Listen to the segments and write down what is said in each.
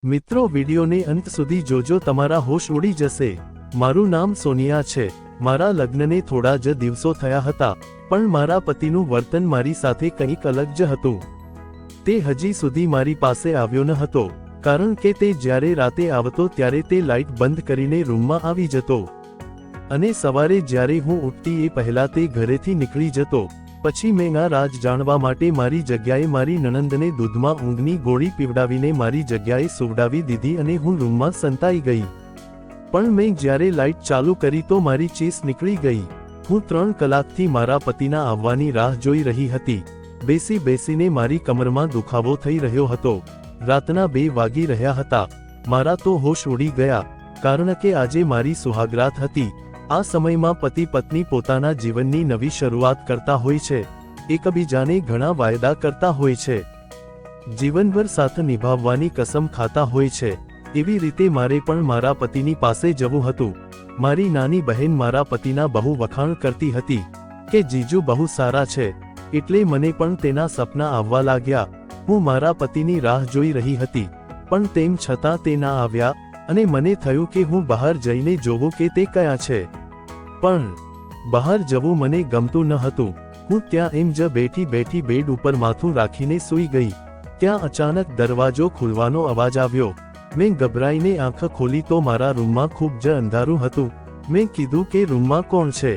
મિત્રો વિડીયોને અંત સુધી જોજો, તમારા હોશ ઉડી જશે। મારું નામ સોનિયા છે। મારા લગ્નને થોડા જ દિવસો થયા હતા, પણ મારા પતિનું વર્તન મારી સાથે કંઈક અલગ જ હતું। તે હજી સુધી મારી પાસે આવ્યો ન હતો, કારણ કે તે જ્યારે રાતે આવતો ત્યારે તે લાઇટ બંધ કરીને રૂમમાં આવી જતો, અને સવારે જ્યારે હું ઉઠતી એ પહેલા તે ઘરેથી નીકળી જતો। પછી મેં આ રાજ જાણવા માટે મારી જગ્યાએ મારી નણંદને દૂધમાં ઊંઘની ગોળી પીવડાવીને મારી જગ્યાએ સુવડાવી દીધી અને હું રૂમમાં સંતાઈ ગઈ। પણ મેં જ્યારે લાઇટ ચાલુ કરી તો મારી ચીસ નીકળી ગઈ। હું 3 કલાકથી મારા પતિના આવવાની રાહ જોઈ રહી હતી। બેસી બેસીને મારી કમરમાં દુખાવો થઈ રહ્યો હતો। રાતના 2 વાગી રહ્યા હતા। મારા તો હોશ ઉડી ગયા, કારણ કે આજે મારી સુહાગરાત હતી। આ સમયમાં પતિ પત્ની પોતાના જીવનની નવી શરૂઆત કરતા હોય છે, એકબીજાને ઘણા વાયદા કરતા હોય છે, જીવનભર સાથ નિભાવવાની કસમ ખાતા હોય છે। એવી રીતે મારે પણ મારા પતિની પાસે જવું હતું। મારી નાની બહેન મારા પતિના બહુ વખાણ કરતી હતી કે જીજુ બહુ સારા છે, એટલે મને પણ તેના સપના આવવા લાગ્યા। હું મારા પતિની રાહ જોઈ રહી હતી, પણ તેમ છતાં તે ના આવ્યા, અને મને થયું કે હું બહાર જઈને જોઉં કે તે ક્યાં છે। પણ બહાર જવું મને ગમતું ન હતું। હું ત્યાં એમ જ બેઠી બેઠી બેડ ઉપર માથું રાખીને સૂઈ ગઈ। ત્યાં અચાનક દરવાજો ખુલવાનો અવાજ આવ્યો। મેં ગભરાઈને આંખ ખોલી તો મારા રૂમમાં ખૂબ જ અંધારું હતું। મેં કીધું કે રૂમમાં કોણ છે,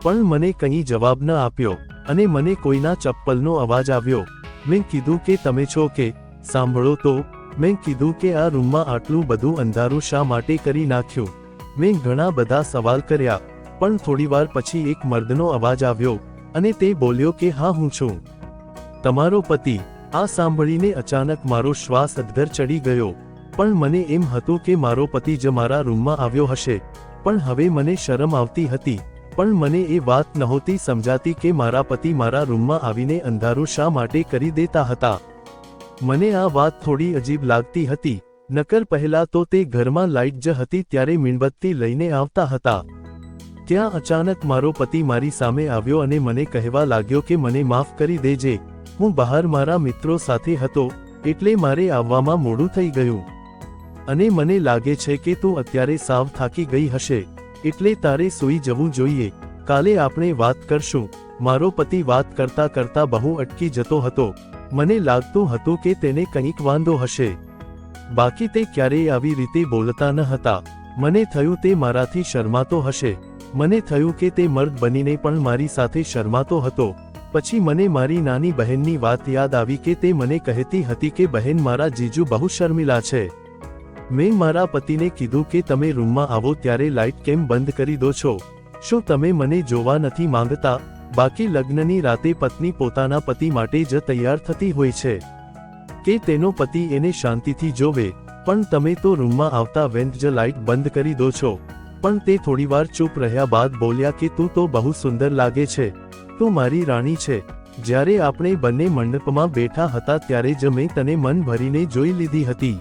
પણ મને કંઈ જવાબ ન આપ્યો, અને મને કોઈના ચપ્પલનો અવાજ આવ્યો। મેં કીધું કે તમે છો કે? સાંભળો તો, મેં કીધું કે આ રૂમમાં આટલું બધું અંધારું શા માટે કરી નાખ્યું? મેં ઘણા બધા સવાલ કર્યા, પણ થોડીવાર પછી એક મર્દનો અવાજ આવ્યો, અને તે બોલ્યો કે હા હું છું, તમારો પતિ। આ સાંભળીને અચાનક મારો શ્વાસ અધ્ધર ચડી ગયો। પણ મને એમ હતું કે મારો પતિ જ મારા રૂમમાં આવ્યો હશે, પણ હવે મને શરમ આવતી હતી। પણ મને એ વાત નહોતી સમજાતી કે મારા પતિ મારા રૂમમાં આવીને અંધારું શા માટે કરી દેતા હતા। મને આ વાત થોડી અજીબ લાગતી હતી, નકર પહેલા તો તે ઘરમાં લાઇટ જ હતી ત્યારે મીણબત્તી લઈને આવતા હતા। ત્યાં અચાનક મારો પતિ મારી સામે આવ્યો અને મને કહેવા લાગ્યો કે મને માફ કરી દેજે, હું બહાર મારા મિત્રો સાથે હતો, એટલે મારે આવવામાં મોડું થઈ ગયું, અને મને લાગે છે કે તું અત્યારે સાવ થાકી ગઈ હશે, એટલે તારે સૂઈ જવું જોઈએ, કાલે આપણે વાત કરશું। મારો પતિ વાત કરતા કરતા બહુ અટકી જતો હતો। મને લાગતું હતું કે તેને કંઈક વાંધો હશે, બાકી તે ક્યારેય આવી રીતે બોલતા ન હતા। મને થયું તે મારાથી શરમાતો હશે। મને થયું કે તે મર્દ બનીને પણ મારી સાથે શરમાતો હતો। પછી મને મારી નાની બહેનની વાત યાદ આવી કે તે મને કહેતી હતી કે બહેન મારા જીજુ બહુ શર્મિલા છે। મેં મારા પતિને કીધું કે તમે રૂમમાં આવો ત્યારે લાઇટ કેમ બંધ કરી દો છો? શું તમે મને જોવા નથી માંગતા? બાકી લગ્નની રાતે પત્ની પોતાના પતિ માટે જ તૈયાર થતી હોય છે કે તેનો પતિ એને શાંતિથી જોવે, પણ તમે તો રૂમમાં આવતા વેંત જ લાઇટ બંધ કરી દો છો। પણ તે થોડીવાર ચૂપ રહ્યા બાદ બોલ્યા કે તું તો બહુ સુંદર લાગે છે, તું મારી રાણી છે। જ્યારે આપણે બંને મંડપમાં બેઠા હતા ત્યારે જ મેં તને મન ભરીને જોઈ લીધી હતી,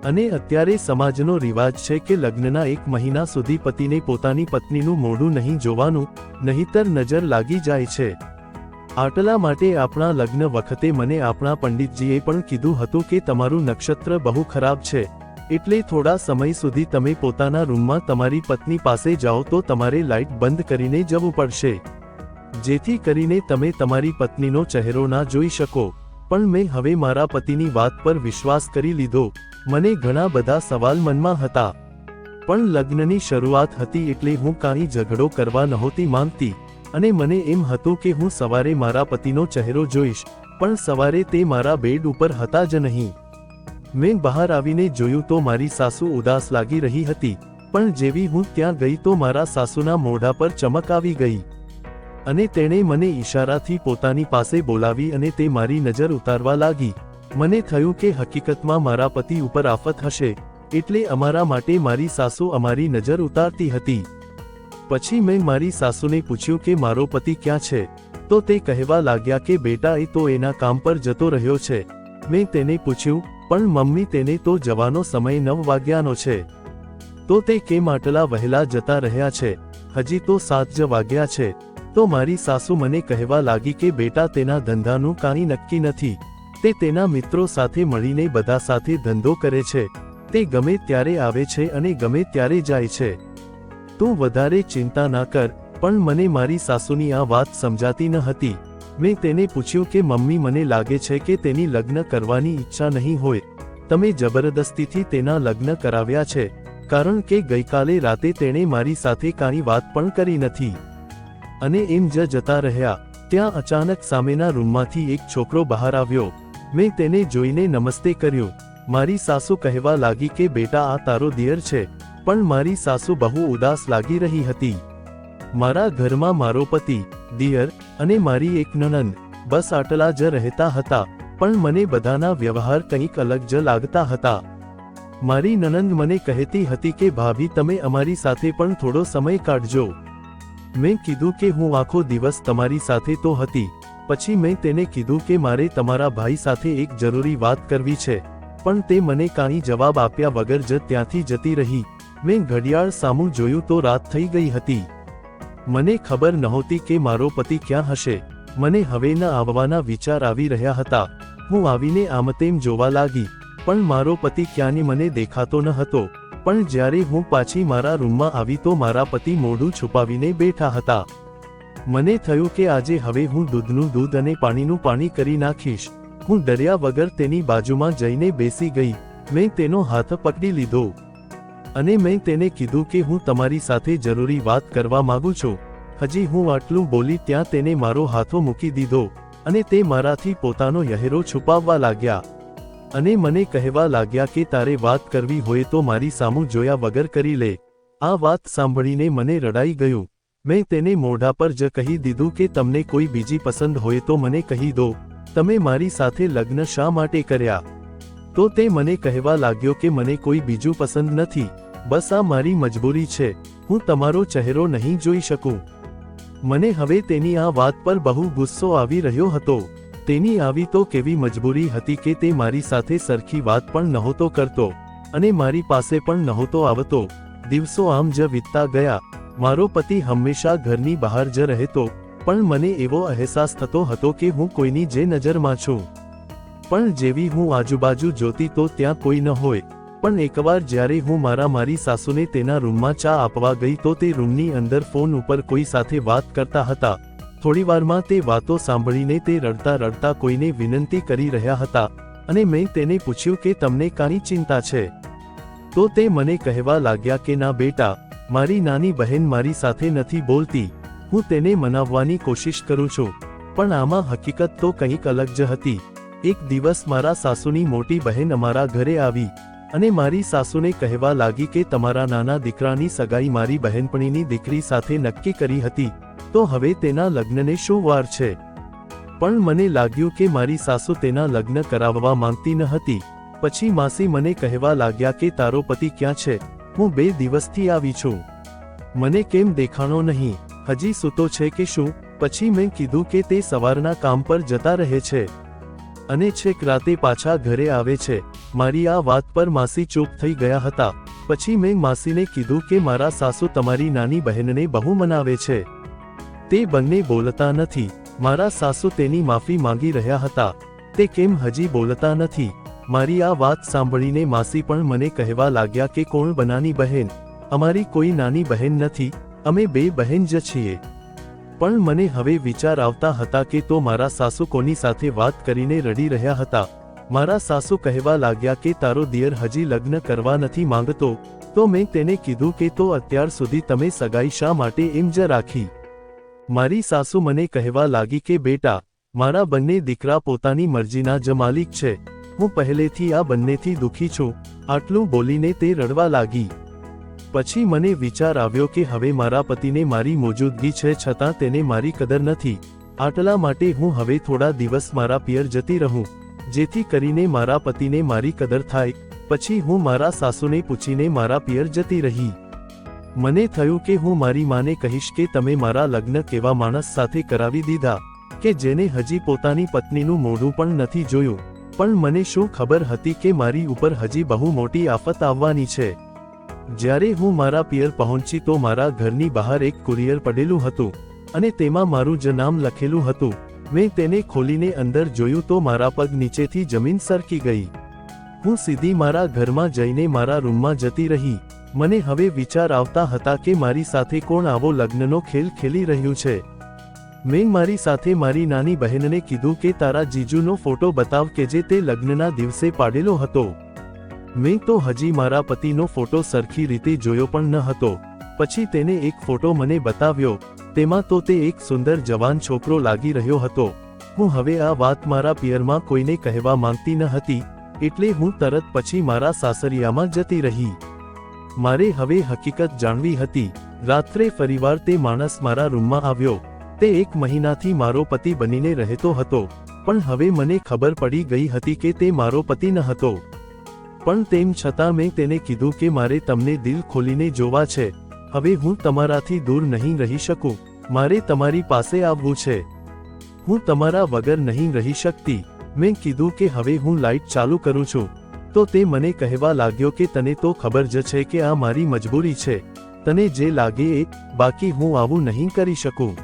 અને અત્યારે સમાજનો રિવાજ છે કે લગ્નના 1 મહિના સુધી પતિને પોતાની પત્નીનું મોઢું નહીં જોવાનું, નહીંતર નજર લાગી જાય છે। આટલા માટે આપણા લગ્ન વખતે મને આપણા પંડિતજીએ પણ કીધું હતું કે તમારું નક્ષત્ર બહુ ખરાબ છે, એટલે થોડા સમય સુધી તમે પોતાના રૂમમાં તમારી પત્ની પાસે જાઓ તો તમારે લાઇટ બંધ કરીને જવું પડશે, જેથી કરીને તમે તમારી પત્નીનો ચહેરો ના જોઈ શકો। પણ મેં હવે મારા પતિની વાત પર વિશ્વાસ કરી લીધો। મને ઘણા બધા સવાલ મનમાં હતા, પણ લગ્નની શરૂઆત હતી એટલે હું કાંઈ ઝઘડો કરવા નહોતી માંગતી, અને મને એમ હતું કે હું સવારે મારા પતિનો ચહેરો જોઈશ, પણ સવારે તે મારા બેડ ઉપર હતા જ નહીં। મેં બહાર આવીને જોયું તો મારી સાસુ ઉદાસ લાગી રહી હતી, પણ જેવી હું ત્યાં ગઈ તો મારા સાસુના મોઢા પર ચમક આવી ગઈ, અને તેણે મને ઈશારાથી પોતાની પાસે બોલાવી અને તે મારી નજર ઉતારવા લાગી। મને થયું કે હકીકતમાં મારા પતિ ઉપર આફત હશે, એટલે અમારા માટે મારી સાસુ અમારી નજર ઉતારતી હતી। પછી મેં મારી સાસુને પૂછ્યું કે મારો પતિ ક્યાં છે, તો તે કહેવા લાગ્યા કે બેટા એ તો એના કામ પર જતો રહ્યો છે। મેં તેને પૂછ્યું પણ મમ્મી તેને તો જવાનો સમય 9 વાગ્યાનો છે, તો તે કેમ આટલા વહેલા જતા રહ્યા છે? હજી તો 7 જ વાગ્યા છે। તો મારી સાસુ મને કહેવા લાગી કે બેટા તેના ધંધાનું કાંઈ નક્કી નથી, તે તેના મિત્રો સાથે મળીને બધા સાથે ધંધો કરે છે. તે ગમે ત્યારે આવે છે અને ગમે ત્યારે જાય છે. તું વધારે ચિંતા ના કર. પણ મને મારી સાસુની આ વાત સમજાતી ન હતી. મેં તેને પૂછ્યું કે મમ્મી, મને લાગે છે કે તેની લગ્ન કરવાની ઈચ્છા નહીં હોય. તમે જબરદસ્તીથી તેના લગ્ન કરાવ્યા છે, કારણ કે ગઈકાલે રાતે તેણે મારી સાથે કાંઈ વાત પણ કરી નથી અને એમ જ જતા રહ્યા. ત્યાં અચાનક સામેના રૂમમાંથી એક છોકરો બહાર આવ્યો. મેં તેને જોઈને નમસ્તે કર્યું. મારી સાસુ કહેવા લાગી કે બેટા, આ તારો દિયર છે. પણ મારી સાસુ બહુ ઉદાસ લાગી રહી હતી. મારા ઘરમાં મારો પતિ, દિયર અને મારી એક નણંદ, બસ આટલા જ રહેતા હતા. પણ મને બધાના વ્યવહાર કંઈક અલગ જ લાગતા હતા. મારી નણંદ મને કહેતી હતી કે ભાભી, તમે અમારી સાથે પણ થોડો સમય કાઢજો. મેં કીધું કે હું આખો દિવસ તમારી સાથે તો હતી. પછી મેં તેને કીધું કે મારે તમારા ભાઈ સાથે એક જરૂરી વાત કરવી છે. પણ તે મને કાંઈ જવાબ આપ્યા વગર જ ત્યાંથી જતી રહી. મેં ઘડિયાળ સામું જોયું તો રાત થઈ ગઈ હતી. મને ખબર નહોતી કે મારો પતિ ક્યાં હશે. મને હવે ન આવવાના વિચાર આવી રહ્યા હતા. હું આવીને આમતેમ જોવા લાગી, પણ મારો પતિ ક્યાંની મને દેખાતો ન હતો. પણ જ્યારે હું પાછી મારા રૂમમાં આવી તો મારા પતિ મોઢું છુપાવીને બેઠા હતા. મને થયું કે આજે હવે હું દૂધનું દૂધ અને પાણીનું પાણી કરી નાખીશ. હું ડર્યા વગર તેની બાજુમાં જઈને બેસી ગઈ. મેં તેનો હાથ પકડી લીધો અને મેં તેને કીધું કે હું તમારી સાથે જરૂરી વાત કરવા માંગુ છું. હજી હું આટલું બોલી ત્યાં તેને મારો હાથો મૂકી દીધો અને તે મારાથી પોતાનો યહેરો છુપાવવા લાગ્યા અને મને કહેવા લાગ્યા કે તારે વાત કરવી હોય તો મારી સામું જોયા વગર કરી લે. આ વાત સાંભળીને મને રડાઈ ગયું. મેં તેને મોઢા પર જ કહી દીધું કે તમને કોઈ બીજી પસંદ હોય તો મને કહી દો. તમે મારી સાથે લગ્ન શા માટે કર્યા? તો તે મને કહેવા લાગ્યો કે મને કોઈ બીજું પસંદ નથી, બસ આ મારી મજબૂરી છે. હું તમારો ચહેરો નહીં જોઈ શકું. મને હવે તેની આ વાત પર બહુ ગુસ્સો આવી રહ્યો હતો. તેની આવી તો કેવી મજબૂરી હતી કે તે મારી સાથે સરખી વાત પણ નહોતો કરતો અને મારી પાસે પણ નહોતો આવતો. દિવસો આમ જ વીતતા ગયા. મારો પતિ હંમેશા ઘરની બહાર જ રહેતો, પણ મને એવો અહેસાસ થતો હતો કે હું કોઈની જે નજરમાં છું. પણ જેવી હું આજુબાજુ જોતી તો ત્યાં કોઈ ન હોય. પણ એકવાર જ્યારે હું મારી સાસુને તેના રૂમમાં ચા આપવા ગઈ તો તે રૂમની અંદર ફોન ઉપર કોઈ સાથે વાત કરતા હતા. થોડીવારમાં તે વાતો સાંભળીને તે રડતા રડતા કોઈને વિનંતી કરી રહ્યા હતા અને મેં તેને પૂછ્યું કે તમને કાંઈ ચિંતા છે? તો તે મને કહેવા લાગ્યા કે ના બેટા, મારી નાની બહેન મારી સાથે નથી બોલતી. હું તેને મનાવવાની કોશિશ કરું છું, પણ આમાં હકીકત તો કંઈક અલગ જ હતી. એક દિવસ મારા સાસુની મોટી બહેન અમારા ઘરે આવી અને મારી સાસુને કહેવા લાગી કે તમારા નાના દીકરાની સગાઈ મારી બહેનપણીની દીકરી સાથે નક્કી કરી હતી, તો હવે તેના લગ્નને શું વાર છે? પણ મને લાગ્યું કે મારી સાસુ તેના લગ્ન કરાવવા માંગતી ન હતી. પછી માસી મને કહેવા લાગ્યા કે તારો પતિ ક્યાં છે? હું 2 દિવસથી આવી છું, મને કેમ દેખાણો નહીં? હજી સૂતો છે કે શું? પછી મેં કીધું કે તે સવારના કામ પર જતા રહે છે અને છેક રાતે પાછા ઘરે આવે છે. મારી આ વાત પર માસી ચૂપ થઈ ગયા હતા. પછી મેં માસીને કીધું કે મારા સાસુ તમારી નાની બહેનને બહુ મનાવે છે, તે બંને બોલતા નથી. મારા સાસુ તેની માફી માંગી રહ્યા હતા, તે કેમ હજી બોલતા નથી? મારી આ વાત સાંભળીને માસી પણ મને કહેવા લાગ્યા કે કોણ બનાની બહેન? અમારી કોઈ નાની બહેન નથી, અમે 2 બહેન જ છીએ. પણ મને હવે વિચાર આવતા હતા કે તો મારા સાસુ કોની સાથે વાત કરીને રડી રહ્યા હતા. મારા સાસુ કહેવા લાગ્યા કે તારો દિયર હજી લગ્ન કરવા નથી માંગતો. તો મેં તેને કીધું કે તો અત્યાર સુધી તમે સગાઈ શા માટે એમ જ રાખી? મારી સાસુ મને કહેવા લાગી કે બેટા, મારા બંને દીકરા પોતાની મરજીના જ માલિક છે. હું પહેલેથી આ બંનેથી દુખી છું. આટલું બોલીને તે રડવા લાગી. પછી મને વિચાર આવ્યો કે હવે મારા પતિને મારી મોજૂદગી છે છતાં તેને મારી કદર નથી. આટલા માટે હું હવે થોડા દિવસ મારા પિયર જતી રહું, જેથી કરીને મારા પતિને મારી કદર થાય. પછી હું મારા સાસુને પૂછીને મારા પિયર જતી રહી. મને થયું કે હું મારી માને કહીશ કે તમે મારા લગ્ન કેવા માણસ સાથે કરાવી દીધા કે જેને હજી પોતાની પત્નીનું મોઢું પણ નથી જોયું. પણ મને શું ખબર હતી કે મારી ઉપર હજી બહુ મોટી આફત આવવાની છે. જ્યારે હું મારા પિયર પહોંચી તો મારા ઘરની બહાર એક કુરિયર પડેલું હતું અને તેમાં મારું જ નામ લખેલું હતું. મેં તેને ખોલીને અંદર જોયું તો મારા પગ નીચેથી જમીન સરકી ગઈ. હું સીધી મારા ઘરમાં જઈને મારા રૂમમાં જતી રહી. મને હવે વિચાર આવતા હતા કે મારી સાથે કોણ આવો લગ્નનો ખેલ ખેલી રહ્યું છે. મેં મારી સાથે મારી નાની બહેનને કીધું કે તારા જીજુનો ફોટો બતાવ કે જે તે લગ્નના દિવસે પાડેલો હતો. મેં તો હજી મારા પતિનો ફોટો સરખી રીતે જોયો પણ ન હતો. પછી તેને એક ફોટો મને બતાવ્યો. તેમાં તો તે એક સુંદર જવાન છોકરો લાગી રહ્યો હતો. હું હવે આ વાત મારા પિયરમાં કોઈને કહેવા માંગતી ન હતી, એટલે હું તરત પછી મારા સાસરિયામાં જતી રહી. મારે હવે હકીકત જાણવી હતી. રાત્રે ફરીવાર તે માણસ મારા રૂમમાં આવ્યો. તે 1 મહિનાથી મારો પતિ બનીને રહેતો હતો, પણ હવે મને ખબર પડી ગઈ હતી કે તે મારો પતિ ન હતો. પણ તેમ છતાં મેં તેને કીધું કે મારે તમને દિલ ખોલીને જોવા છે. હવે હું તમારાથી દૂર નહીં રહી શકું. મારે તમારી પાસે આવવું છે. હું તમારા વગર નહીં રહી શકતી. મેં કીધું કે હવે હું લાઇટ ચાલુ કરું છું. તો તે મને કહેવા લાગ્યો કે તને તો ખબર જ છે કે આ મારી મજબૂરી છે. તને જે લાગે એ, બાકી હું આવું નહીં કરી શકું.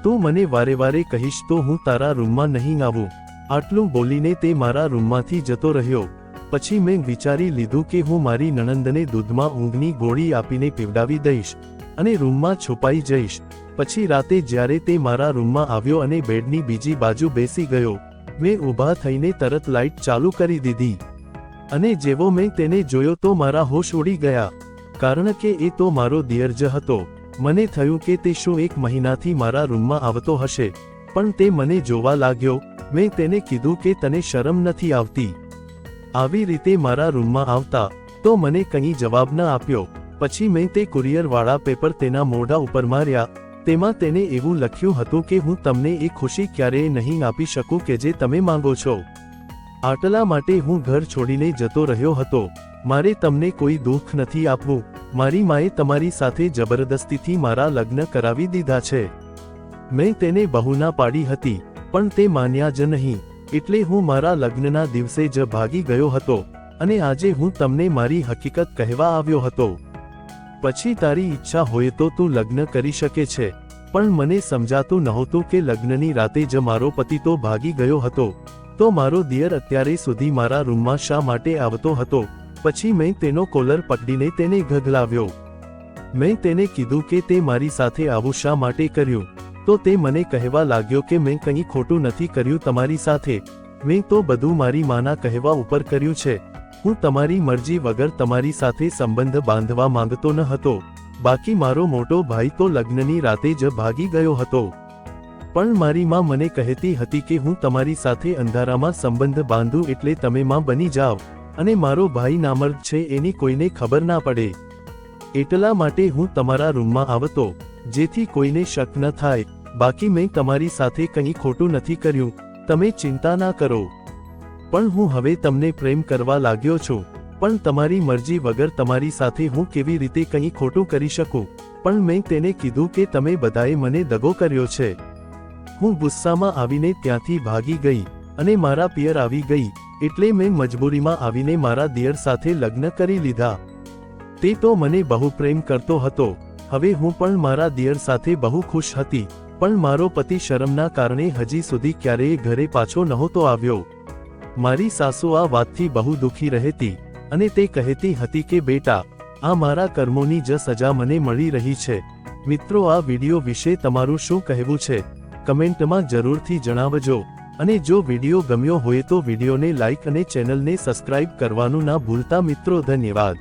તું મને વારે વારે કહીશ તો હું તારા રૂમમાં નહીં આવું. આટલું બોલીને તે મારા રૂમમાંથી જતો રહ્યો. પછી મેં વિચારી લીધું કે હું મારી નણંદને દૂધમાં ઊંઘની ગોળી આપીને પીવડાવી દઈશ અને રૂમમાં છુપાઈ જઈશ. પછી રાતે જ્યારે તે મારા રૂમમાં આવ્યો અને બેડની બીજી બાજુ બેસી ગયો, મેં ઊભા થઈને તરત લાઇટ ચાલુ કરી દીધી. અને જેવો મેં તેને જોયો તો મારા હોશ ઉડી ગયા, કારણ કે એ તો મારો દિયર જ હતો. મને થયું કે તે શું 1 મહિનાથી મારા રૂમમાં આવતો હશે, પણ તે મને જોવા લાગ્યો. મેં તેને કીધું કે તને શરમ નથી આવતી આવી રીતે મારા રૂમમાં આવતા? તો મને કંઈ જવાબ ન આપ્યો. પછી મેં તે કુરિયરવાળા પેપર તેના મોઢા ઉપર માર્યા. તેમાં તેને એવું લખ્યું હતું કે હું તમને એ ખુશી ક્યારેય નહીં આપી શકું કે જે તમે માંગો છો. આટલા માટે હું ઘર છોડીને જતો રહ્યો હતો. મારે તમને કોઈ દુઃખ નથી આપવું. મારી માએ તમારી સાથે જબરદસ્તીથી મારા લગ્ન કરાવી દીધા છે. મેં તેને બહુ ના પાડી હતી, પણ તે માન્યા જ નહીં. એટલે હું મારા લગ્નના દિવસે જ ભાગી ગયો હતો, અને આજે હું તમને મારી હકીકત કહેવા આવ્યો હતો. પછી તારી ઈચ્છા હોય તો તું લગ્ન કરી શકે છે. પણ મને સમજાતું નહોતું કે લગ્નની રાતે જ મારો પતિ તો ભાગી ગયો હતો, તો મારો દિયર અત્યારે સુધી મારા રૂમમાં શા માટે આવતો હતો. પછી મેં તેનો કોલર પકડીને તેને ઘગલાવ્યો. મેં તેને કીધું કે તે મારી સાથે આવું શા માટે કર્યું. તો તે મને કહેવા લાગ્યો કે મેં કંઈ ખોટું નથી કર્યું તમારી સાથે. મેં તો બધું મારી માના કહેવા ઉપર કર્યું છે. હું તમારી મરજી વગર તમારી સાથે સંબંધ બાંધવા માંગતો ન હતો. બાકી મારો મોટો ભાઈ તો લગ્નની રાતે જ ભાગી ગયો હતો. પણ મારી માં મને કહેતી હતી કે હું તમારી સાથે અંધારામાં સંબંધ બાંધું એટલે તમે માં બની જાવ, અને મારો ભાઈ નામર્દ છે એની કોઈને ખબર ના પડે. એટલા માટે હું તમારા રૂમમાં આવતો, જેથી કોઈને શક ન થાય. બાકી મેં તમારી સાથે કંઈ ખોટું નથી કર્યું. તમે ચિંતા ના કરો. પણ હું હવે તમને પ્રેમ કરવા લાગ્યો છું. પણ તમારી મરજી વગર તમારી સાથે હું કેવી રીતે કંઈ ખોટું કરી શકું. પણ મેં તેને કીધું કે તમે બધાએ મને દગો કર્યો છે. હું ગુસ્સામાં આવીને ત્યાંથી ભાગી ગઈ અને મારા પિયર આવી ગઈ. એટલે મેં મજબૂરીમાં આવીને મારા દિયર સાથે લગ્ન કરી લીધા. તે તો મને બહુ પ્રેમ કરતો હતો. હવે હું પણ મારા દિયર સાથે બહુ ખુશ હતી. પણ મારો પતિ શરમના કારણે હજી સુધી ક્યારેય ઘરે પાછો નહોતો આવ્યો. મારી સાસુ આ વાતથી બહુ દુઃખી રહેતી, અને તે કહેતી હતી કે બેટા, આ મારા કર્મોની જ સજા મને મળી રહી છે. મિત્રો, આ વિડિયો વિશે તમારું શું કહેવું છે? કમેન્ટમાં જરૂરથી જણાવજો. અને જો વિડિયો ગમ્યો હોય તો વિડિયોને લાઇક અને ચેનલને સબસ્ક્રાઇબ કરવાનું ના ભૂલતા મિત્રો. ધન્યવાદ.